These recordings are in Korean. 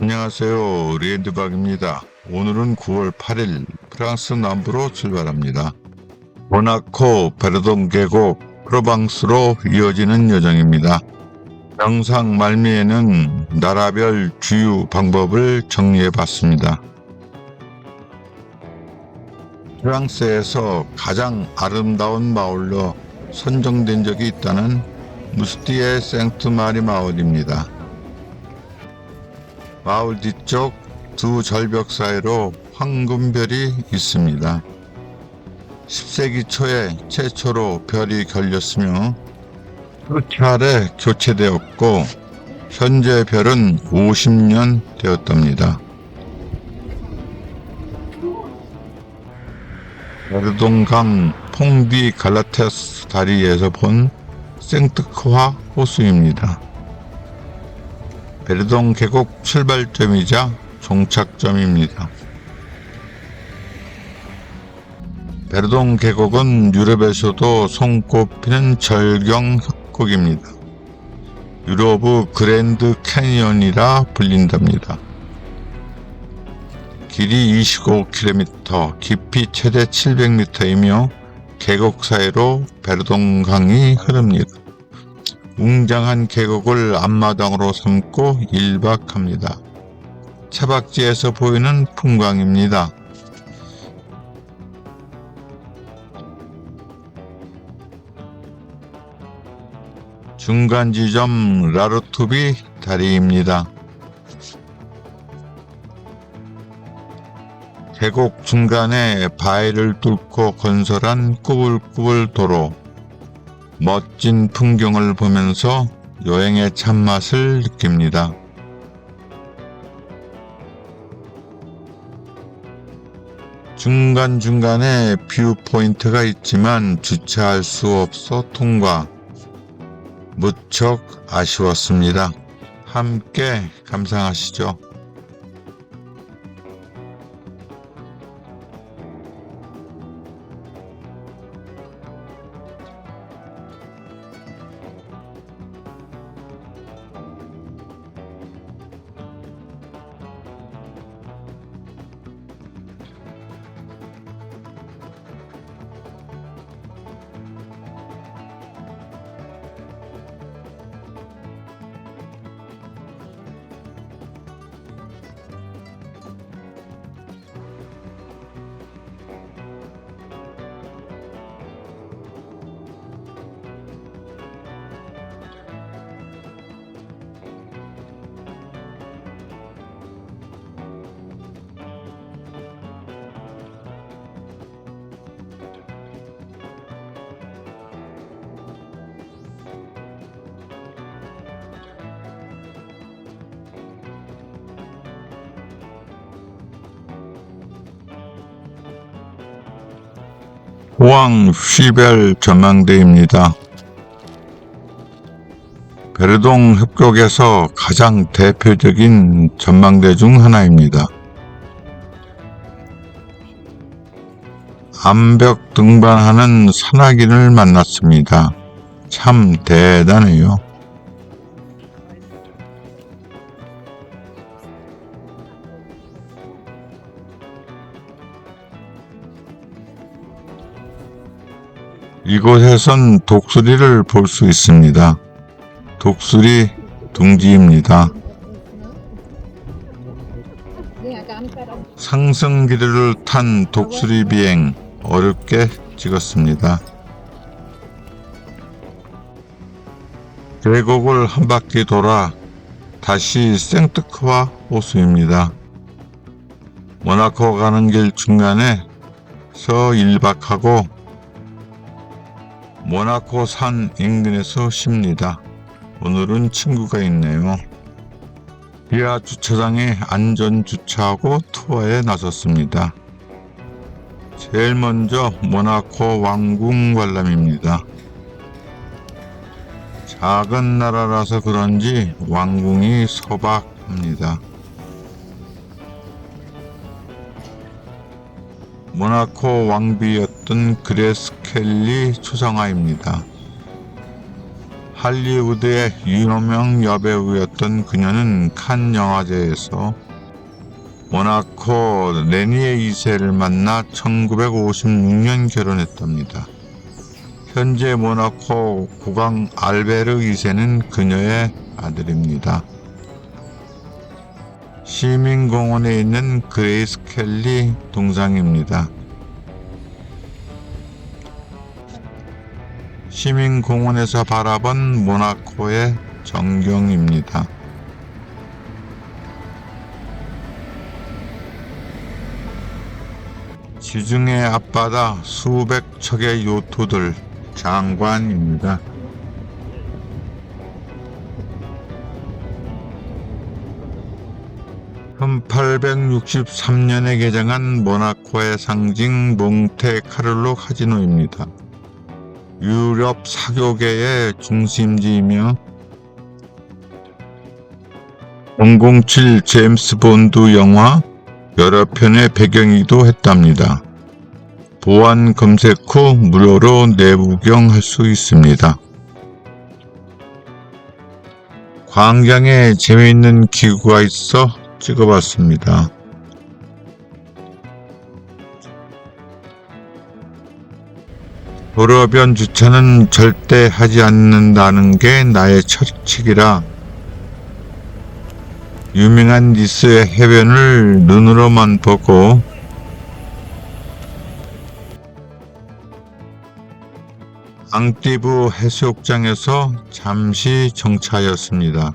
안녕하세요. 리엔드박입니다. 오늘은 9월 8일 프랑스 남부로 출발합니다. 모나코 베르동 계곡 프로방스로 이어지는 여정입니다. 영상 말미에는 나라별 주유 방법을 정리해봤습니다. 프랑스에서 가장 아름다운 마을로 선정된 적이 있다는 무스티에 생트 마리 마을입니다. 마을 뒤쪽 두 절벽 사이로 황금별이 있습니다. 10세기 초에 최초로 별이 걸렸으며 그 차례 교체되었고 현재 별은 50년 되었답니다. 베르동강 퐁디 갈라테스 다리에서 본 생트크화 호수입니다. 베르동 계곡 출발점이자 종착점입니다. 베르동 계곡은 유럽에서도 손꼽히는 절경 협곡입니다. 유럽의 그랜드 캐니언이라 불린답니다. 길이 25km, 깊이 최대 700m이며 계곡 사이로 베르동강이 흐릅니다. 웅장한 계곡을 앞마당으로 삼고 1박합니다. 차박지에서 보이는 풍광입니다. 중간 지점 라르투비 다리입니다. 계곡 중간에 바위를 뚫고 건설한 꾸불꾸불 도로, 멋진 풍경을 보면서 여행의 참맛을 느낍니다. 중간중간에 뷰 포인트가 있지만 주차할 수 없어 통과. 무척 아쉬웠습니다. 함께 감상하시죠. 호황 휘벨 전망대입니다. 베르동 협곡에서 가장 대표적인 전망대 중 하나입니다. 암벽 등반하는 산악인을 만났습니다. 참 대단해요. 이곳에선 독수리를 볼 수 있습니다. 독수리 둥지입니다. 상승기류를 탄 독수리 비행 어렵게 찍었습니다. 계곡을 한 바퀴 돌아 다시 생트크화 호수입니다. 모나코 가는 길 중간에서 1박하고 모나코 산 인근에서 쉽니다. 오늘은 친구가 있네요. 지하 주차장에 안전 주차하고 투어에 나섰습니다. 제일 먼저 모나코 왕궁 관람입니다. 작은 나라라서 그런지 왕궁이 소박합니다. 모나코 왕비였던 그레스 켈리 초상화입니다. 할리우드의 유명 여배우였던 그녀는 칸 영화제에서 모나코 레니에 2세를 만나 1956년 결혼했답니다. 현재 모나코 국왕 알베르 2세는 그녀의 아들입니다. 시민공원에 있는 그레이스 켈리 동상입니다. 시민공원에서 바라본 모나코의 전경입니다. 지중해 앞바다 수백 척의 요트들 장관입니다. (1863년에) 개장한 모나코의 상징 몽테카를로 카지노입니다. 유럽 사교계의 중심지이며 007 제임스 본드 영화 여러 편의 배경이기도 했답니다. 보안 검색 후 무료로 내구경할 수 있습니다. 광장에 재미있는 기구가 있어 찍어봤습니다. 도로변 주차는 절대 하지 않는다는 게 나의 철칙이라 유명한 니스의 해변을 눈으로만 보고 앙띠브 해수욕장에서 잠시 정차하였습니다.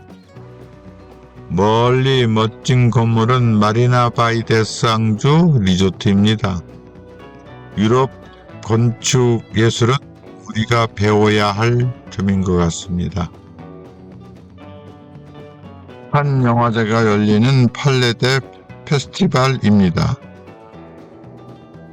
멀리 멋진 건물은 마리나 바이 데스 앙주 리조트입니다. 유럽 건축 예술은 우리가 배워야 할 점인 것 같습니다. 칸 영화제가 열리는 팔레데 페스티벌입니다.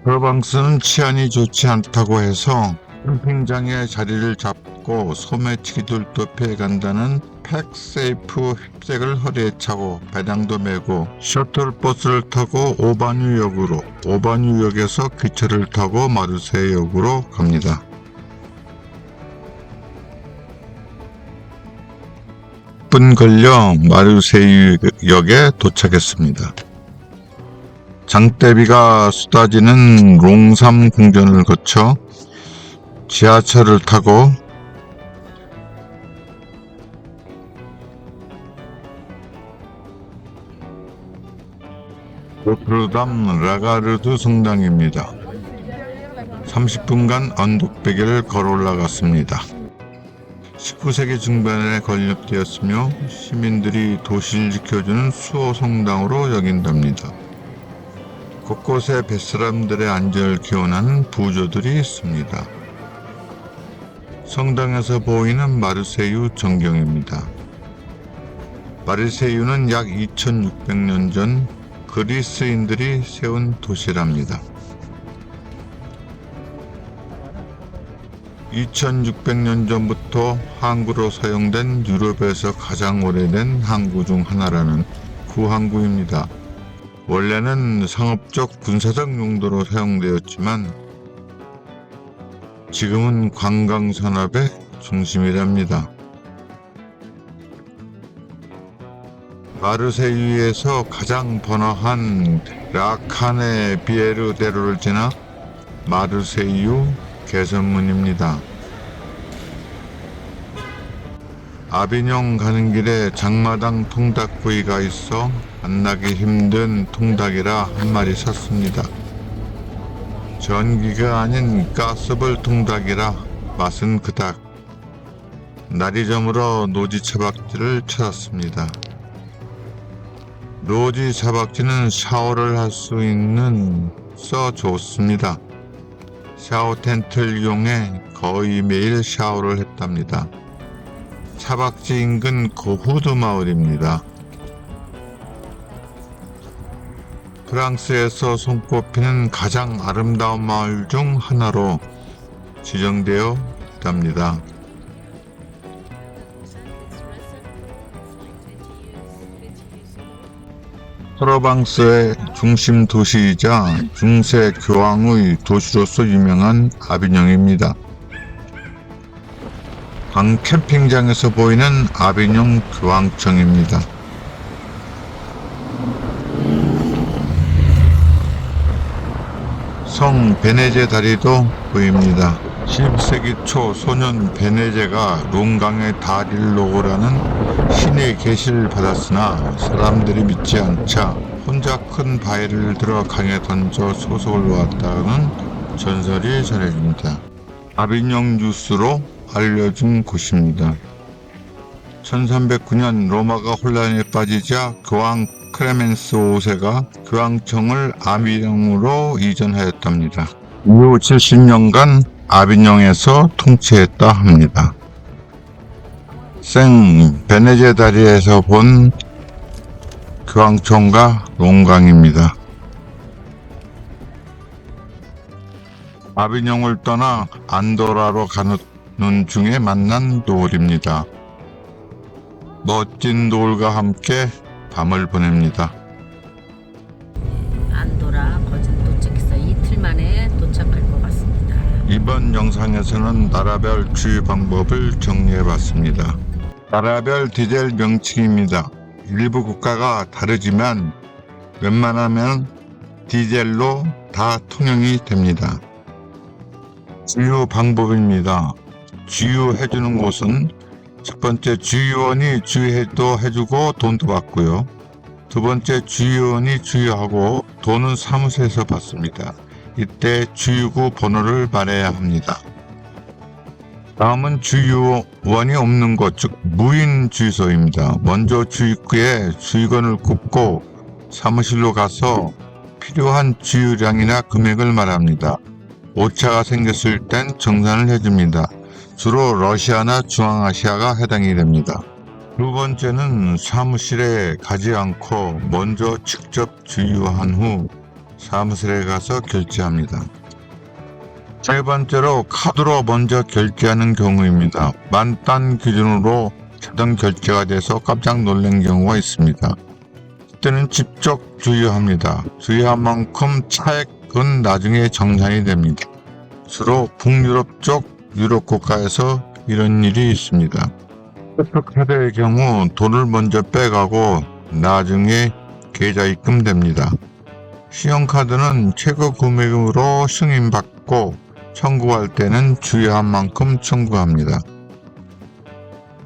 프로방스는 치안이 좋지 않다고 해서 캠핑장에 자리를 잡고 소매치기들도 피해간다는 팩세이프 힙색을 허리에 차고 배낭도 메고 셔틀버스를 타고 오바뉴역으로, 오바뉴역에서 기차를 타고 마르세유역으로 갑니다. 분 걸려 마르세유역에 도착했습니다. 장대비가 쏟아지는 롱삼 궁전을 거쳐 지하철을 타고 노트르담 라가르드 성당입니다. 30분간 언덕배기를 걸어 올라갔습니다. 19세기 중반에 건립되었으며 시민들이 도시를 지켜주는 수호 성당으로 여긴답니다. 곳곳에 뱃사람들의 안전을 기원하는 부조들이 있습니다. 성당에서 보이는 마르세유 전경입니다. 마르세유는 약 2600년 전 그리스인들이 세운 도시랍니다. 2600년 전부터 항구로 사용된 유럽에서 가장 오래된 항구 중 하나라는 구항구입니다. 원래는 상업적 군사적 용도로 사용되었지만 지금은 관광산업의 중심이랍니다. 마르세유에서 가장 번화한 라카네 비에르데로를 지나 마르세유 개선문입니다. 아비뇽 가는 길에 장마당 통닭구이가 있어 만나기 힘든 통닭이라 한 마리 샀습니다. 전기가 아닌 가스불 통닭이라 맛은 그닥. 날이 저물어 노지 차박지를 찾았습니다. 노지 차박지는 샤워를 할 수 있는 좋습니다. 샤워 텐트를 이용해 거의 매일 샤워를 했답니다. 차박지 인근 고후드 마을입니다. 프랑스에서 손꼽히는 가장 아름다운 마을 중 하나로 지정되어 있답니다. 프로방스의 중심 도시이자 중세 교황의 도시로서 유명한 아비뇽입니다. 방 캠핑장에서 보이는 아비뇽 교황청입니다. 성 베네제 다리도 보입니다. 10세기 초 소년 베네제가 롱강의 다리를 놓으라는 신의 계시를 받았으나 사람들이 믿지 않자 혼자 큰 바위를 들어 강에 던져 소속을 놓았다는 전설이 전해집니다. 아비뇽 뉴스로 알려진 곳입니다. 1309년 로마가 혼란에 빠지자 교황 클레멘스 5세가 교황청을 아비뇽으로 이전하였답니다. 이후 70년간 아비뇽에서 통치했다 합니다. 생 베네제 다리에서 본 교황청과 롱강입니다. 아비뇽을 떠나 안도라로 가는 중에 만난 노을입니다. 멋진 노을과 함께 밤을 보냅니다. 안도라 거진 도착해서 이틀 만에 도착할 것 같습니다. 이번 영상에서는 나라별 주유 방법을 정리해봤습니다. 나라별 디젤 명칭입니다. 일부 국가가 다르지만 웬만하면 디젤로 다 통용이 됩니다. 주유 방법입니다. 주유해주는 곳은 첫 번째 주유원이 주유도 해주고 돈도 받고요. 두 번째 주유원이 주유하고 돈은 사무소에서 받습니다. 이때 주유구 번호를 말해야 합니다. 다음은 주유원이 없는 곳, 즉 무인 주유소입니다. 먼저 주유구에 주유건을 꽂고 사무실로 가서 필요한 주유량이나 금액을 말합니다. 오차가 생겼을 땐 정산을 해줍니다. 주로 러시아나 중앙아시아가 해당이 됩니다. 두 번째는 사무실에 가지 않고 먼저 직접 주유한 후 사무실에 가서 결제합니다. 세 번째로 카드로 먼저 결제하는 경우입니다. 만단 기준으로 자동 결제가 돼서 깜짝 놀란 경우가 있습니다. 이때는 직접 주유합니다. 주유한 만큼 차액은 나중에 정산이 됩니다. 주로 북유럽 쪽 유럽 국가에서 이런 일이 있습니다. 카드의 경우 돈을 먼저 빼가고 나중에 계좌 입금됩니다. 신용카드는 최고 금액으로 승인받고 청구할 때는 주유한 만큼 청구합니다.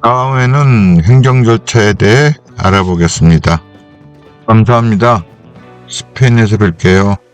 다음에는 행정 절차에 대해 알아보겠습니다. 감사합니다. 스페인에서 뵐게요.